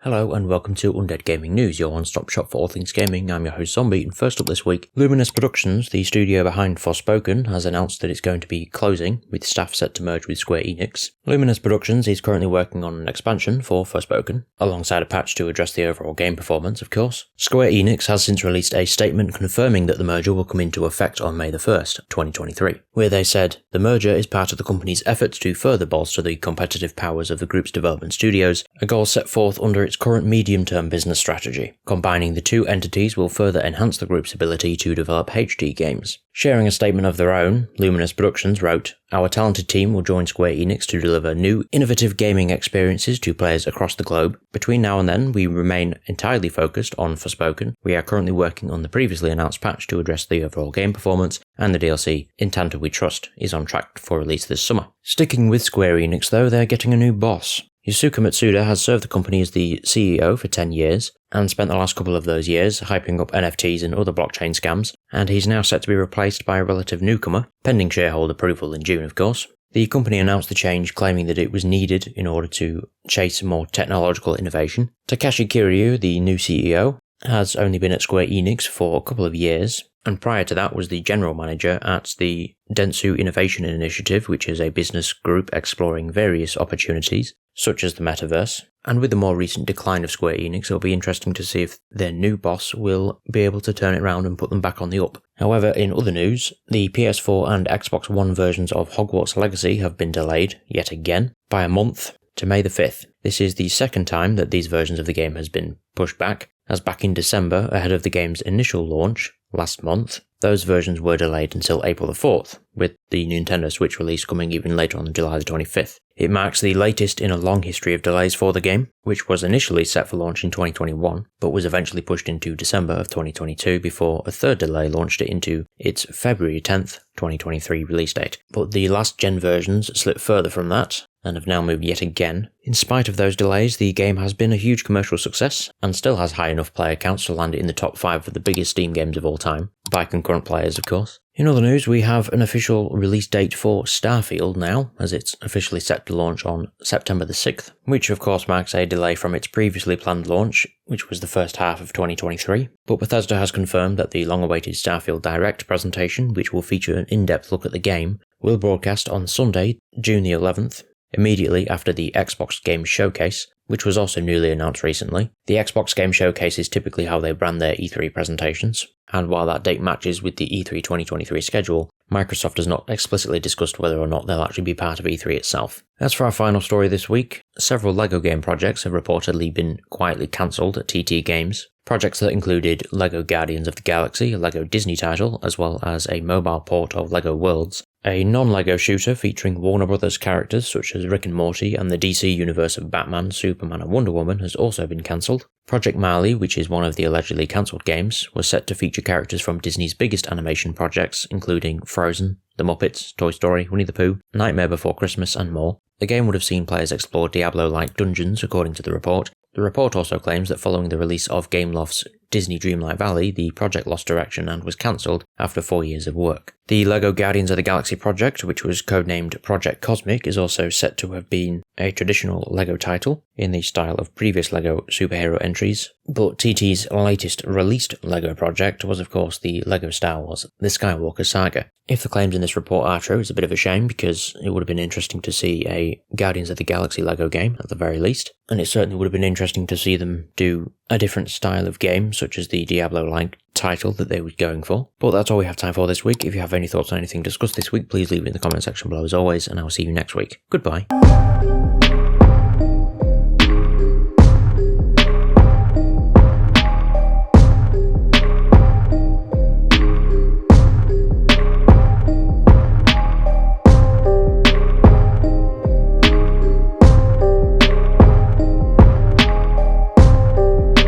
Hello and welcome to Undead Gaming News, your one-stop shop for all things gaming. I'm your host Zombie, and first up this week, Luminous Productions, the studio behind Forspoken, has announced that it's going to be closing, with staff set to merge with Square Enix. Luminous Productions is currently working on an expansion for Forspoken, alongside a patch to address the overall game performance, of course. Square Enix has since released a statement confirming that the merger will come into effect on May the 1st, 2023, where they said, "The merger is part of the company's efforts to further bolster the competitive powers of the group's development studios, a goal set forth under its current medium-term business strategy. Combining the two entities will further enhance the group's ability to develop HD games." Sharing a statement of their own, Luminous Productions wrote, "Our talented team will join Square Enix to deliver new, innovative gaming experiences to players across the globe. Between now and then, we remain entirely focused on Forspoken. We are currently working on the previously announced patch to address the overall game performance, and the DLC, Entanto We Trust, is on track for release this summer." Sticking with Square Enix though, they're getting a new boss. Yusuke Matsuda has served the company as the CEO for 10 years, and spent the last couple of those years hyping up NFTs and other blockchain scams, and he's now set to be replaced by a relative newcomer, pending shareholder approval in June of course. The company announced the change, claiming that it was needed in order to chase more technological innovation. Takashi Kiryu, the new CEO, has only been at Square Enix for a couple of years, and prior to that was the general manager at the Dentsu Innovation Initiative, which is a business group exploring various opportunities, such as the metaverse. And with the more recent decline of Square Enix, it'll be interesting to see if their new boss will be able to turn it around and put them back on the up. However, in other news, the PS4 and Xbox One versions of Hogwarts Legacy have been delayed, yet again, by a month to May the 5th. This is the second time that these versions of the game has been pushed back, as back in December, ahead of the game's initial launch last month, those versions were delayed until April the 4th, with the Nintendo Switch release coming even later on July the 25th. It marks the latest in a long history of delays for the game, which was initially set for launch in 2021, but was eventually pushed into December of 2022 before a third delay launched it into its February 10th, 2023 release date. But the last gen versions slipped further from that, and have now moved yet again. In spite of those delays, the game has been a huge commercial success, and still has high enough player counts to land it in the top 5 of the biggest Steam games of all time, by concurrent players of course. In other news, we have an official release date for Starfield now, as it's officially set to launch on September the 6th, which of course marks a delay from its previously planned launch, which was the first half of 2023. But Bethesda has confirmed that the long-awaited Starfield Direct presentation, which will feature an in-depth look at the game, will broadcast on Sunday, June the 11th, immediately after the Xbox Game Showcase, which was also newly announced recently. The Xbox Game Showcase is typically how they brand their E3 presentations, and while that date matches with the E3 2023 schedule, Microsoft has not explicitly discussed whether or not they'll actually be part of E3 itself. As for our final story this week, several LEGO game projects have reportedly been quietly cancelled at TT Games. Projects that included LEGO Guardians of the Galaxy, a LEGO Disney title, as well as a mobile port of LEGO Worlds. A non-LEGO shooter featuring Warner Brothers characters such as Rick and Morty and the DC universe of Batman, Superman and Wonder Woman has also been cancelled. Project Marley, which is one of the allegedly cancelled games, was set to feature characters from Disney's biggest animation projects, including Frozen, The Muppets, Toy Story, Winnie the Pooh, Nightmare Before Christmas and more. The game would have seen players explore Diablo-like dungeons, according to the report. The report also claims that following the release of Gameloft's Disney Dreamlight Valley, the project lost direction and was cancelled after 4 years of work. The LEGO Guardians of the Galaxy project, which was codenamed Project Cosmic, is also set to have been a traditional LEGO title, in the style of previous LEGO superhero entries, but TT's latest released LEGO project was of course the LEGO Star Wars, The Skywalker Saga. If the claims in this report are true, it's a bit of a shame, because it would have been interesting to see a Guardians of the Galaxy LEGO game, at the very least, and it certainly would have been interesting to see them do a different style of game, such as the Diablo-like title that they were going for. But that's all we have time for this week. If you have any thoughts on anything discussed this week, please leave it in the comment section below as always, and I will see you next week. Goodbye.